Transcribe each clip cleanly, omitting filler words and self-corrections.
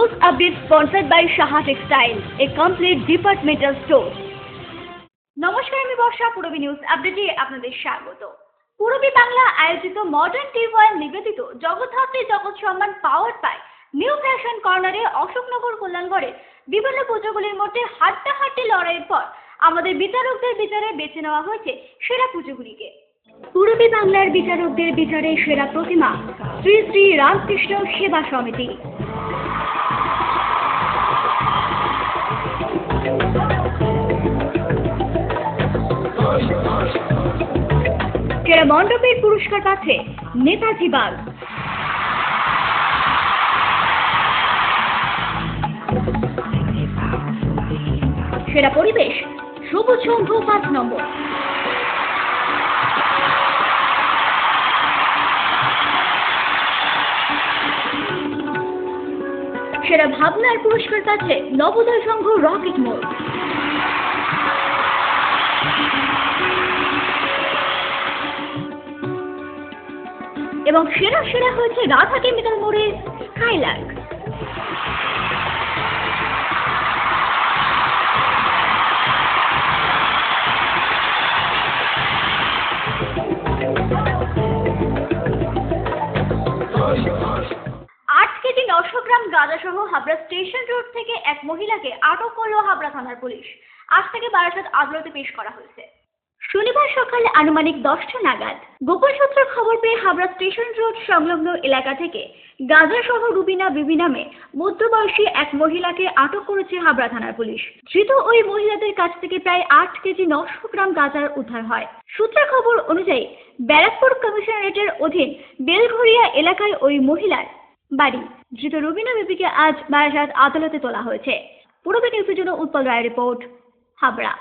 News update sponsored by Shaha Textile, a complete departmental store. নমস্কার, আমি বর্ষা। Purabi news আপডেটে আপনাদের স্বাগত। পূরবী বাংলা আয়োজিত মডার্ন টিভয়েল নিবেদিত জগদ্ধাত্রী জগৎ সম্মান পাওয়ার পায় নিউ ফ্যাশন কর্নারে অশোকনগর কল্যাণগড়ে বিভিন্ন পুজোগুলির মধ্যে হাড্ডাহাড্ডি লড়াইয়ের পর আমাদের বিচারকদের বিচারে বেছে নেওয়া হয়েছে সেরা পুজোগুলিকে। পূরবী বাংলার বিচারকদের বিচারে সেরা প্রতিমা শ্রী শ্রী রামকৃষ্ণ সেবা সমিতি। সেরা মণ্ডপের পুরস্কার পাচ্ছে নেতাজি বাগ। সেরা পরিবেশ সবুজ সংঘ 5 নম্বর। সেরা ভাবনার পুরস্কার পাচ্ছে নবোদয় সংঘ রকেট মোড়। এবং সেরা হয়েছে রাধা কেমিক্যাল মোড়ের স্কাইলার্ক। কেজি 900 গ্রাম গাঁজাসহ হাবড়া স্টেশন রোড থেকে এক মহিলাকে আটক করল হাবড়া থানার পুলিশ। আজ থেকে বারাসাত আদালতে পেশ করা হয়েছে। শনিবার সকালে আনুমানিক 10টা নাগাদ গোপন সূত্রে খবর পেয়ে হাবড়া স্টেশন রোড সংলগ্ন এলাকা থেকে গাঁজাসহ রুবিনা বিবি নামে মধ্যবয়সী এক মহিলাকে আটক করেছে হাবড়া থানার পুলিশ। ধৃত ওই মহিলাদের কাছ থেকে প্রায় 8 কেজি 900 গ্রাম গাঁজার উদ্ধার হয়। সূত্রের খবর অনুযায়ী ব্যারাকপুর কমিশনারেটের অধীন বেলঘরিয়া এলাকায় ওই মহিলার বাড়ি। ধৃত রুবিনা বিবিকে আজ বারাসাত আদালতে তোলা হয়েছে। পূরবী নিউজের জন্য উৎপল রায়ের রিপোর্ট, হাবড়া।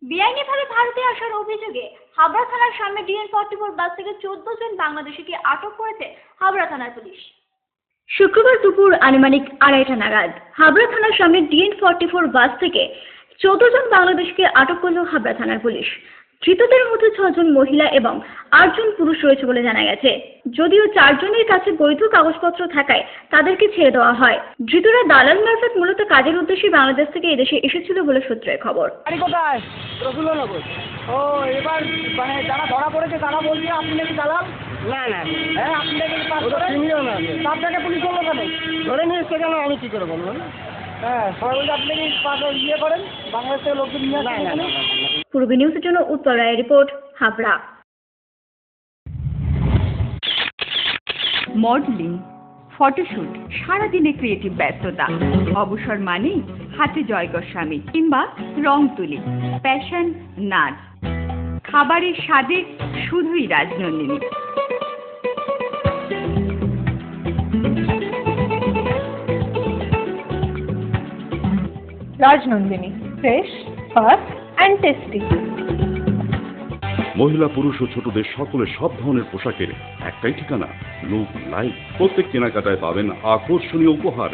বেআইনিভাবে ভারতে আসার অভিযোগে হাবড়া থানার সামনে DN44 বাস থেকে 14 জন বাংলাদেশিকে আটক করেছে হাবড়া থানার পুলিশ। শুক্রবার দুপুর আনুমানিক 2:30টা নাগাদ হাবড়া থানার সামনে DN44 বাস থেকে 14 জন বাংলাদেশিকে আটক করল হাবড়া থানার পুলিশ। ধৃতদের মধ্যে 6 জন মহিলা এবং 8 জন পুরুষ রয়েছে বলে জানা গেছে। যদিও 4 জনের কাছে বৈধ কাগজপত্র থাকায় তাদেরকে ছেড়ে দেওয়া হয়। ধৃতরা দালাল মারফত মূলত কাজের উদ্দেশ্যে বাংলাদেশ থেকে এদেশে এসেছিল বলে সূত্রের খবর। এবার মানে যারা ধরা পড়েছে তারা বলছে আপনি নাকি দালাল। না না, হ্যাঁ আপনি নাকি আপনাকে পুলিশ বললো কেন? ধরে নিয়ে এসছে কেন? আমি কি করে বলবো? হ্যাঁ সবাই বলছে আপনি কি ইয়ে করেন, বাংলাদেশ থেকে লোকজন নিয়ে আসেন। পূরবী নিউজের জন্য উত্তর রায়ের রিপোর্ট, হাবড়া। মডেলিং, ফটোশুট, সারাদিনে ক্রিয়েটিভ ব্যস্ততা, অবসর মানেই হাতে জয় গোস্বামী কিংবা রং তুলি, প্যাশন, নাচ, খাবারের স্বাদে শুধুই Rajnandini. Rajnandini, fresh, fast and tasty. মহিলা পুরুষ ও ছোটদের সকলের সব ধরনের পোশাকের একটাই ঠিকানা, লুক লাইক। প্রত্যেক কেনাকাটায় পাবেন আকর্ষণীয় উপহার।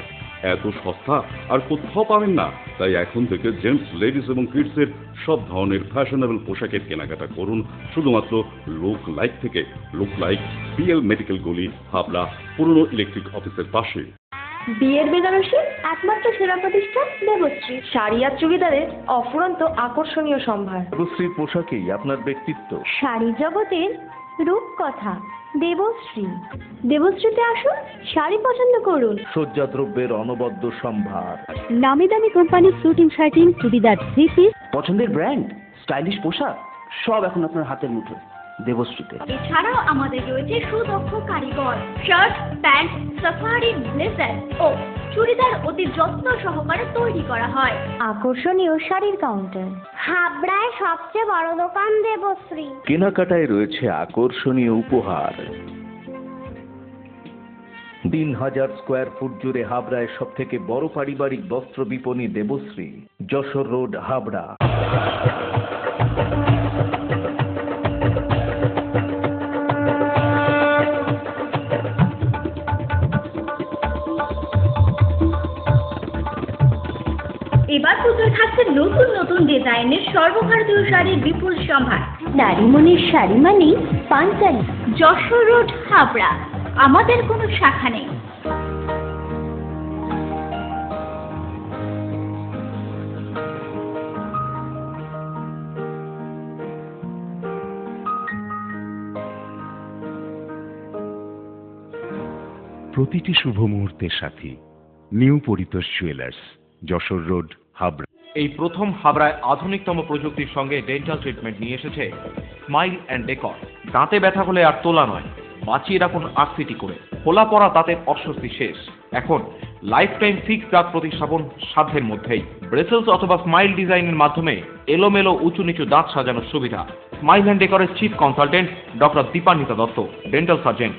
এত সস্তা আর কোথাও পাবেন না। তাই এখন থেকে জেন্টস, লেডিস এবং কিডসের সব ধরনের ফ্যাশনেবল পোশাকের কেনাকাটা করুন শুধুমাত্র লুক লাইক থেকে। লুক লাইক, PL মেডিকেল গলি, হাবড়া, পুরনো ইলেকট্রিক অফিসের পাশে। বিয়ের বেনারসি একমাত্র সেরা প্রতিষ্ঠান দেবশ্রী। শাড়ি আর চুড়িদারের অফুরন্ত আকর্ষণীয় সম্ভার। দেবশ্রীর পোশাকেই আপনার ব্যক্তিত্ব। শাড়ি জগতের রূপকথা দেবশ্রী। দেবশ্রীতে আসুন, শাড়ি পছন্দ করুন। সজ্জাদ্রব্যের অনবদ্য সম্ভার। নামি দামি কোম্পানির শুটিং শার্টিং, চুড়িদার, 3 পিস, পছন্দের ব্র্যান্ড, স্টাইলিশ পোশাক সব এখন আপনার হাতের মুঠোয় দেবশ্রীতে। এছাড়াও আমাদের রয়েছে সুদক্ষ কারিগর। শার্ট, প্যান্ট, সাফারি, ব্লেজার ও চুড়িদার অতি যত্ন সহকারে তৈরি করা হয়। আকর্ষণীয় শাড়ির কাউন্টার, হাবড়ায় সবচেয়ে বড় দোকান দেবশ্রী। কেনাকাটায় রয়েছে আকর্ষণীয় উপহার। 3000 স্কোয়ার ফুট জুড়ে হাবড়ায় সব থেকে বড় পারিবারিক বস্ত্র বিপণী দেবশ্রী, যশোর রোড, হাবড়া। এবার পুজোয় থাকছে নতুন নতুন ডিজাইনের সর্বভারতীয় শাড়ির বিপুল সম্ভার। নারী মনের শাড়ি মানেই পাঞ্চালী। যশোর রোড, হাবড়া। আমাদের কোনো শাখা নেই। প্রতিটি শুভ মুহূর্তের সাথী new Paritosh jewellers, Jessore road, Habra. এই প্রথম হাবড়ায় আধুনিকতম প্রযুক্তির সঙ্গে ডেন্টাল ট্রিটমেন্ট নিয়ে এসেছে স্মাইল অ্যান্ড ডেকর। দাঁতে ব্যথা হলে আর তোলা নয়, বাঁচিয়ে রাখুন আরসিটি করে। খোলা পড়া দাঁতের অস্বস্তি শেষ। এখন লাইফ টাইম ফিক্সড দাঁত প্রতিস্থাপন সাধ্যের মধ্যেই। ব্রেসেলস অথবা স্মাইল ডিজাইনের মাধ্যমে এলোমেলো উঁচু নিচু দাঁত সাজানোর সুবিধা। স্মাইল অ্যান্ড ডেকরের chief consultant doctor Dipanwita Dutta, dental surgeon.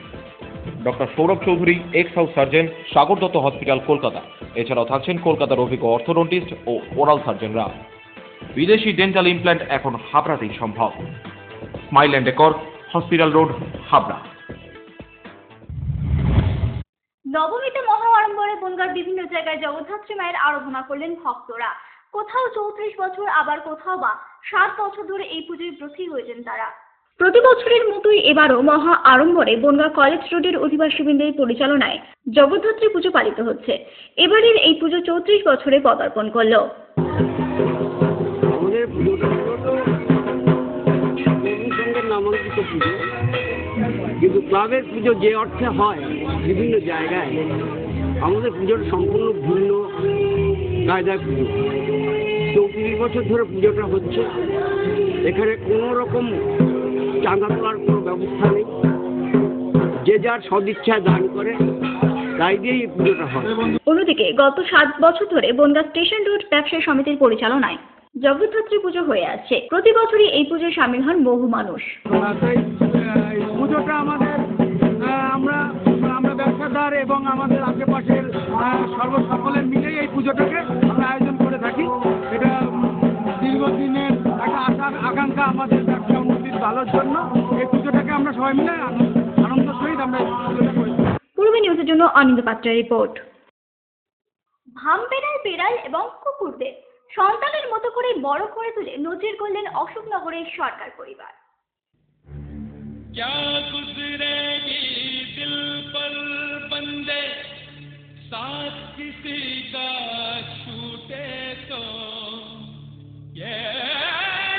Doctor Sourav Chowdhury, ex house surgeon, Sagar Dutta hospital, Kolkata. এছাড়াও থাকছেন কলকাতার অভিজ্ঞ অর্থোডন্টিস্ট ও ওরাল সার্জনরা। বিদেশি ডেন্টাল ইমপ্ল্যান্ট এখন হাবড়াতেই সম্ভব। Smile and decor, hospital road, Habra. নবমীতে মহা আড়ম্বরে বনগাঁর বিভিন্ন জায়গায় জগদ্ধাত্রী মায়ের আরাধনা করলেন ভক্তরা। কোথাও 34 বছর, আবার কোথাও বা 7 বছর ধরে এই পুজোয় ব্রতী হয়েছেন তারা। প্রতি বছরের মতোই এবারও মহা আড়ম্বরে বনগাঁ কলেজ রোডের অধিবাসীবৃন্দের পরিচালনায় জগদ্ধাত্রী পুজো পালিত হচ্ছে। এবারের এই পুজো 34 বছরে পদার্পণ করলো। আমাদের পুজোটা তো নামাঙ্কিত পুজো, কিন্তু ক্লাবের পুজো যে অর্থে হয় বিভিন্ন জায়গায়, আমাদের পুজোর সম্পূর্ণ ভিন্ন কায়দায় পুজো। 34 বছর ধরে পুজোটা হচ্ছে। এখানে কোনো রকম চাঁদা তোলার কোনো ব্যবস্থা নেই। যে যার সদিচ্ছায় দান করে, তাই দিয়েই এই পুজোটা হয়। অন্যদিকে গত 7 বছর ধরে বনগাঁ স্টেশন রোড ব্যবসায়ী সমিতির পরিচালনায় জগদ্ধাত্রী পুজো হয়ে আসছে। প্রতি বছরই এই পুজোয় সামিল হন বহু মানুষ। পুজোটা আমাদের আমরা ব্যবসাদার এবং আমাদের আশেপাশের সকলের মিলেই এই পুজোটাকে আমরা আয়োজন করে থাকি। এটা দীর্ঘদিনের একটা আকাঙ্ক্ষা আমাদের ব্যবসা উন্নতির ভালোর জন্য। এই পুজোটাকে আমরা সবাই মিলে আনন্দ সহিত আমরা এই পুজোটা করি। পূর্বে নিউজের জন্য অনিন্দ পাত্রের রিপোর্ট। ভামবেড়াল, বেড়াল এবং কুকুরদের সন্তানের মতো করে বড় করে তুলে নজির করলেন অশোকনগরের সরকার পরিবার। क्या गुजरेगी दिल पर बंदे साथ किसी का छूटे तो ये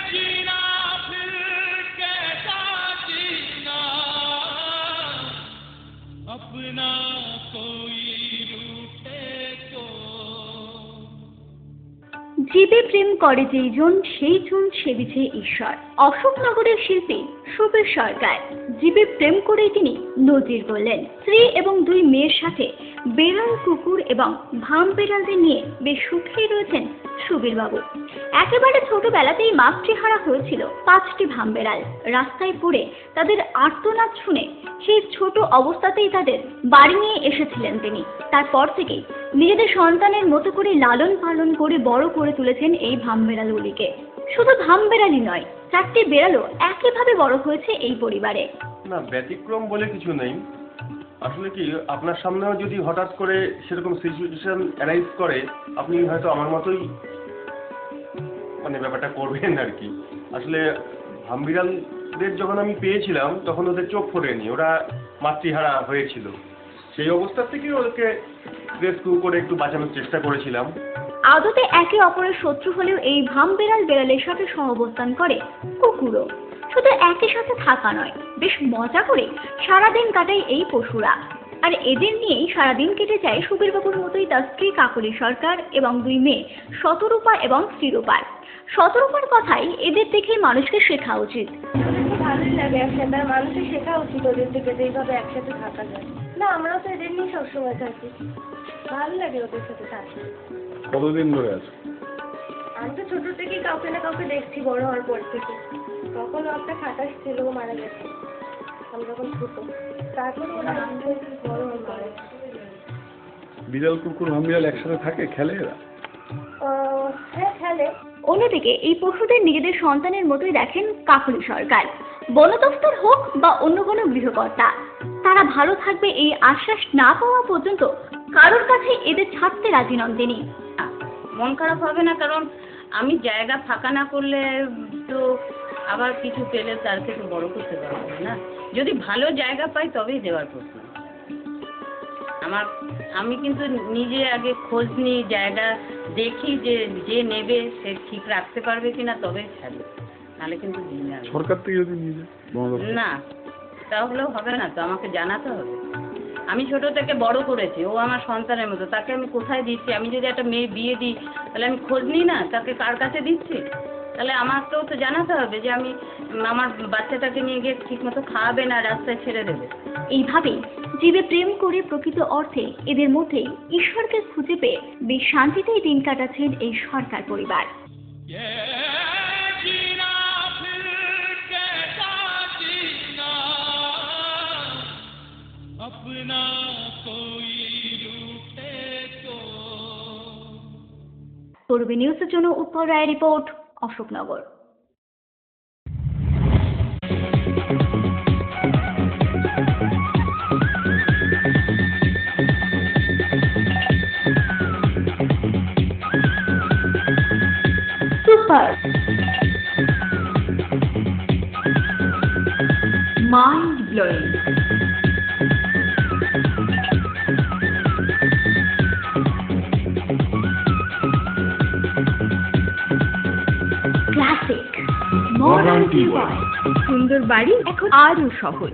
जीना फिर कैसा जीना अपना कोई रूठे तो। জীবে প্রেম করে যেইজন সেইজন সেবিছে ঈশ্বর। অশোকনগরের শিল্পী সুবীর সরকার জীবে প্রেম করেই তিনি নজির করলেন। স্ত্রী এবং 2 মেয়ের সাথে বেড়াল, কুকুর এবং ভাম বেড়ালদের নিয়ে বেশ সুখেই রয়েছেন সুবীর বাবু। একেবারে ছোটবেলাতেই মাতৃহারা হয়েছিল 5টি ভাম বেড়াল। রাস্তায় পড়ে তাদের আর্তনাদ শুনে সেই ছোট অবস্থাতেই তাদের বাড়ি নিয়ে এসেছিলেন তিনি। তারপর থেকেই নিজেদের সন্তানের মতো করে লালন পালন করে বড় করে তুলেছেন এই ভাম বেড়ালগুলিকে। শুধু ভাম বেড়ালই নয়, 4টি বেড়ালও একইভাবে বড় হয়েছে এই পরিবারে। না, ব্যতিক্রম বলে কিছু নেই। আসলে কি, আপনার সামনেও যদি হঠাৎ করে সেরকম সিচুয়েশন অ্যারাইজ করে, আপনি হয়তো আমার মতোই ব্যাপারটা করবেন আর কি। আসলে ভামবিড়ালদের যখন আমি পেয়েছিলাম তখন ওদের চোখ ফোটেনি, ওরা মাতৃহারা হয়েছিল। সেই অবস্থা থেকে ওদেরকে রেস্কিউ করে একটু বাঁচানোর চেষ্টা করেছিলাম। আদতে একে অপরের শত্রু হলেও এই ভাম বেড়াল বেড়ালের সাথে সহাবস্থান করে কুকুরও। শুধু একই সাথে থাকা নয়, বেশ মজা করে সারাদিন কাটায় এই পশুরা। আর এদের নিয়েই সারাদিন কেটে যায় সুবীরবাবুর মতোই তার স্ত্রী কাকলি সরকার এবং 2 মেয়ে শতরূপা এবং শ্রীরূপার। শতরূপার কথাই এদের দেখেই মানুষকে শেখা উচিত। ভালোই লাগে একসাথে, মানুষের শেখা উচিত ওদের থেকে যে এইভাবে একসাথে থাকা যায়। না, আমরাও তো এদের নিয়ে সবসময় থাকি, ভালো লাগে ওদের সাথে থাকতে। কতদিন ধরে আছে? আমি তো ছোট থেকেই কাউকে না কাউকে দেখছি বড় হওয়ার পর থেকে। তখন একটা খাটাস ছিল, ও মারা গেছে আমি যখন ছোট। তারপরে ওরা বড় হয়ে মারা গেছে। বিড়াল, কুকুর, ভামবিড়াল একসাথে থাকে, খেলে এরা? হ্যাঁ, খেলে। অন্যদিকে এই পশুদের নিজেদের সন্তানের মতোই দেখেন কাকলি সরকার। বন দফতর হোক বা অন্য কোনো গৃহকর্তা, তারা ভালো থাকবে এই আশ্বাস না পাওয়া পর্যন্ত কারোর কাছে এদের ছাড়তে রাজি নন তিনি। মন খারাপ হবে না, কারণ আমি জায়গা ফাঁকা না করলে তো আবার কিছু পেলে তারকে তো বড় করতে পারবো না। যদি ভালো জায়গা পাই তবেই দেওয়ার প্রশ্ন। আমি কিন্তু নিজে আগে খোঁজ নিই, জায়গা দেখি যে নেবে সে ঠিক রাখতে পারবে কিনা, তবে ছাড়ি, নাহলে কিন্তু দিই না। সরকার থেকে যদি নিয়ে যায় না, তাহলেও হবে না তো, আমাকে জানাতে হবে। আমি ছোট থেকে বড় করেছি, ও আমার সন্তানের মতো, তাকে আমি কোথায় দিচ্ছি? আমি যদি একটা মেয়ে বিয়ে দিই তাহলে আমি খোঁজ নিই না তাকে কার কাছে দিচ্ছি? তাহলে আমাকেও তো জানাতে হবে যে আমি আমার বাচ্চাটাকে নিয়ে গিয়ে ঠিকমতো খাওয়াবে না রাস্তায় ছেড়ে দেবে। এইভাবেই জীবে প্রেম করে প্রকৃত অর্থে এদের মধ্যেই ঈশ্বরকে খুঁজে পেয়ে বেশ শান্তিতেই দিন কাটাচ্ছেন এই সরকার পরিবার। ये जीना फिर कैसा जीना, अपना कोई रूठे तो। পূর্বী নিউজের জন্য উৎপল রায়ের report, Ashoknagar. Super mind blowing. Classic modern tubewell. সুন্দর বাড়ি এখন আরো সহজ।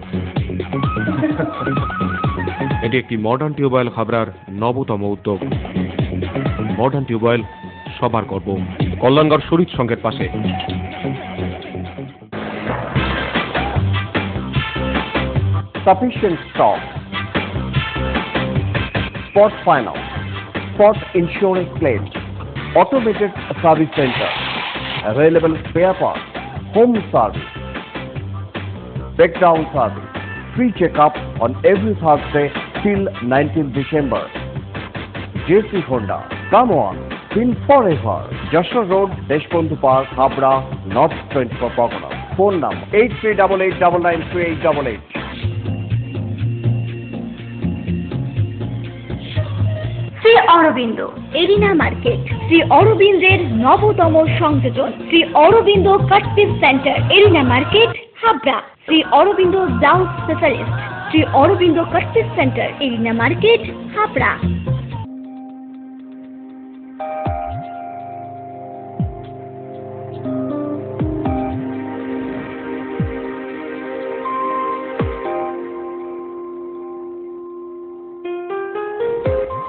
এটি একটি মডার্ন টিউবওয়েল হাবড়ার নবতম উদ্যোগ। মডার্ন টিউবওয়েল সবার গর্ব, কল্যাণগড় শরীর সংঘের পাশে। Sufficient stock. Spot finance, spot insurance claims, automated service center, available spare parts, home service, breakdown service, free checkup on every Thursday till 19th December. JC Honda, come on, feel forever. Joshua Road, Deshbandhu Park, Habra, North 24 Pargana. Phone number 8388993888. Shri Aurobindo arena market, Shri অরবিন্দের নবতম সংযোজন, Shri Aurobindo cut piece centre, arena market, Habra. Shri Aurobindo blouse specialist, Shri Aurobindo cut piece centre, arena market, Habra.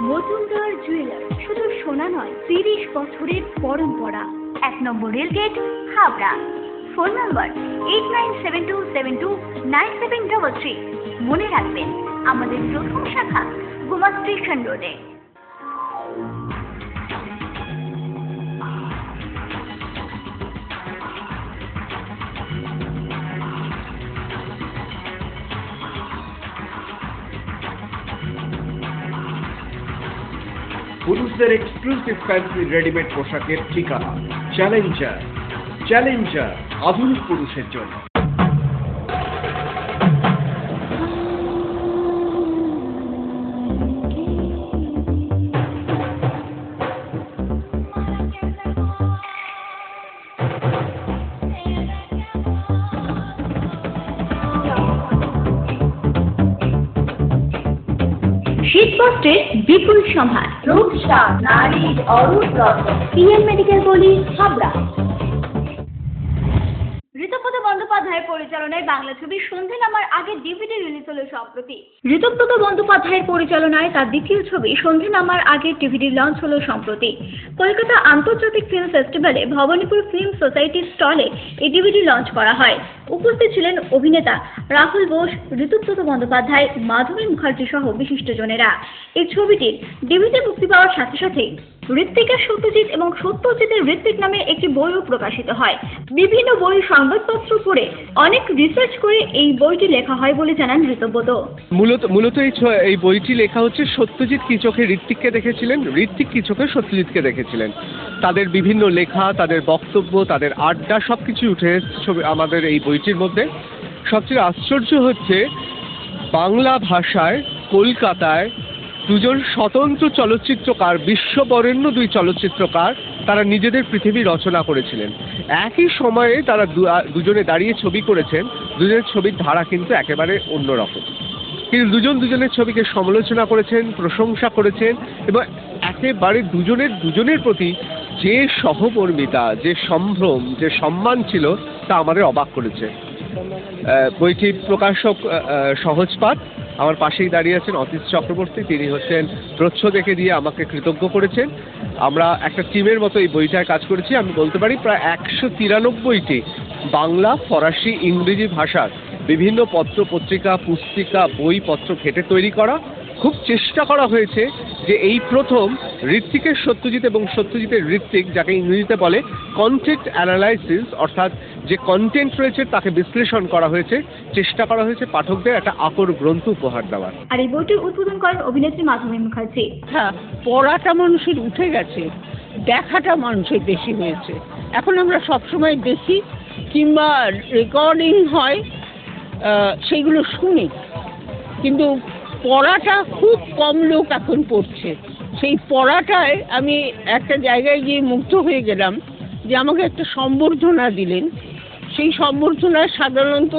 Majumdar jewellers, শুধু সোনা নয়, 30 বছরের পরম্পরা। 1 number rail gate, Habra. Phone number 8972729733। মনে রাখবেন, আমাদের প্রথম শাখা গোমা স্টেশন রোডে। পুরুষদের এক্সক্লুসিভ ফ্যান্সি রেডিমেড পোশাকের ঠিকানা চ্যালেঞ্জার। চ্যালেঞ্জার আধুনিক পুরুষের জন্য। শীতবস্ত্রের বিপুল সম্ভার, রূপসা নারীর অরূপ রত্ন, পিএম মেডিকেল বলি, হাবড়া। ঋতব্রত বন্দ্যোপাধ্যায়ের পরিচালনায় বাংলা ছবি সন্ধে নামার আগে ডিভিডি রিলিজ হলো সম্প্রতি। ঋতব্রত বন্দ্যোপাধ্যায়ের পরিচালনায় তার দ্বিতীয় ছবি সন্ধে নামার আগে ডিভিডি লঞ্চ হলো সম্প্রতি। কলকাতা আন্তর্জাতিক ফিল্ম ফেস্টিভ্যালে ভবানীপুর ফিল্ম সোসাইটির স্টলে এই ডিভিডি লঞ্চ করা হয়। উপস্থিত ছিলেন অভিনেতা রাহুল বোস, ঋতব্রত বন্দ্যোপাধ্যায়, মাধবী মুখার্জি সহ বিশিষ্টজনেরা। এই ছবিটির ডিভিডি মুক্তি পাওয়ার সাথে সাথেই ঋত্বিকের সত্যজিৎ এবং সত্যজিতের ঋত্বিক নামে একটি বইও প্রকাশিত হয়। বিভিন্ন বই সংবাদপত্র পড়ে অনেক রিসার্চ করে এই বইটি লেখা হয় বলে জানান ঋতব্রত। মূলত এই বইটি লেখা হচ্ছে সত্যজিৎ কি চোখে ঋত্বিককে দেখেছিলেন, ঋত্বিক কি চোখে সত্যজিৎকে দেখেছিলেন। তাদের বিভিন্ন লেখা, তাদের বক্তব্য, তাদের আড্ডা সবকিছু উঠে এসেছে আমাদের এই বইটির মধ্যে। সবচেয়ে আশ্চর্য হচ্ছে বাংলা ভাষায় কলকাতায় দুজন স্বতন্ত্র চলচ্চিত্রকার, বিশ্ববরেণ্য দুই চলচ্চিত্রকার, তারা নিজেদের পৃথিবী রচনা করেছিলেন। একই সময়ে তারা দুজনে দাঁড়িয়ে ছবি করেছেন। দুজনের ছবির ধারা কিন্তু একেবারে অন্যরকম, কিন্তু দুজনের ছবিকে সমালোচনা করেছেন, প্রশংসা করেছেন এবং একেবারে দুজনের প্রতি যে সহমর্মিতা, যে সম্ভ্রম, যে সম্মান ছিল তা আমাদের অবাক করেছে। বইটির প্রকাশক সহজপাঠ। আমার পাশেই দাঁড়িয়ে আছেন অতীশ চক্রবর্তী, তিনি হচ্ছেন প্রচ্ছদেকে দিয়ে আমাকে কৃতজ্ঞ করেছেন। আমরা একটা টিমের মতো এই বইটায় কাজ করেছি। আমি বলতে পারি প্রায় 193টি বাংলা, ফরাসি, ইংরেজি ভাষার বিভিন্ন পত্র পত্রিকা, পুস্তিকা, বইপত্র ঘেঁটে তৈরি করা। খুব চেষ্টা করা হয়েছে যে এই প্রথম ঋত্বিকের সত্যজিৎ এবং সত্যজিতের ঋত্বিক, যাকে ইংরেজিতে বলে কন্টেন্ট অ্যানালাইসিস, অর্থাৎ যে কন্টেন্ট রয়েছে তাকে বিশ্লেষণ করা হয়েছে। চেষ্টা করা হয়েছে পাঠকদের একটা আকর গ্রন্থ উপহার দেওয়ার। আর এই বইটির উদ্বোধন করেন অভিনেত্রী মাধবী মুখার্জি। হ্যাঁ, পড়াটা মানুষের উঠে গেছে, দেখাটা মানুষের বেশি হয়েছে। এখন আমরা সবসময় দেখি কিংবা রেকর্ডিং হয়, সেইগুলো শুনি, কিন্তু পড়াটা খুব কম লোক এখন পড়ছে। সেই পড়াটায় আমি একটা জায়গায় গিয়ে মুগ্ধ হয়ে গেলাম যে আমাকে একটা সম্বর্ধনা দিলেন। সেই সম্বর্ধনায় সাধারণত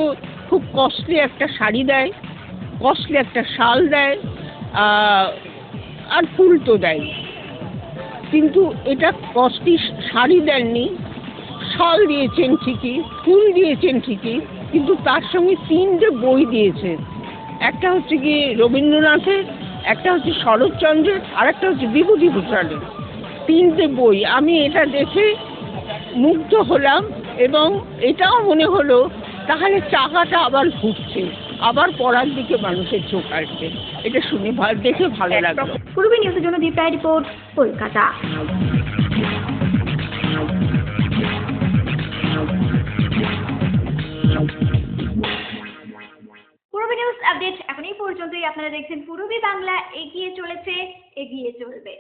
খুব কস্টলি একটা শাড়ি দেয়, কস্টলি একটা শাল দেয়, আর ফুল তো দেয়। কিন্তু এটা কস্টলি শাড়ি দেননি, শাল দিয়েছেন ঠিকই, ফুল দিয়েছেন ঠিকই, কিন্তু তার সঙ্গে 3টে বই দিয়েছেন। একটা হচ্ছে কি রবীন্দ্রনাথের, একটা হচ্ছে শরৎচন্দ্রের, আর একটা হচ্ছে বিভূতিভূষণের। 3টে বই। আমি এটা দেখে মুগ্ধ হলাম এবং এটাও মনে হলো তাহলে চাকাটা আবার ঘুরছে, আবার পড়ার দিকে মানুষের চোখ আসছে। এটা শুনে দেখে ভালো লাগলো। পূর্বী নিউজের জন্য দীপ্রায় রিপোর্ট, কলকাতা। পূর্বী নিউজ আপডেট এখন এই পর্যন্তই। আপনারা দেখছেন পূর্বী বাংলা, এগিয়ে চলেছে, এগিয়ে চলবে।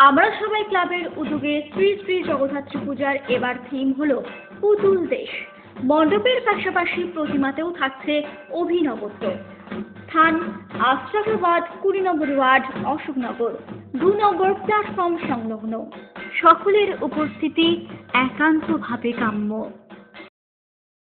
আমরা সবাই ক্লাবের উদ্যোগে শ্রী শ্রী জগদ্ধাত্রী পূজার এবার থিম হলো পুতুল দেশ। মণ্ডপের পাশাপাশি প্রতিমাতেও থাকছে অভিনবত্ব। স্থান আশ্রাবাদ, 20 নম্বর ওয়ার্ড, অশোকনগর, 2 নম্বর প্ল্যাটফর্ম সংলগ্ন। সকলের উপস্থিতি একান্তভাবে কাম্য।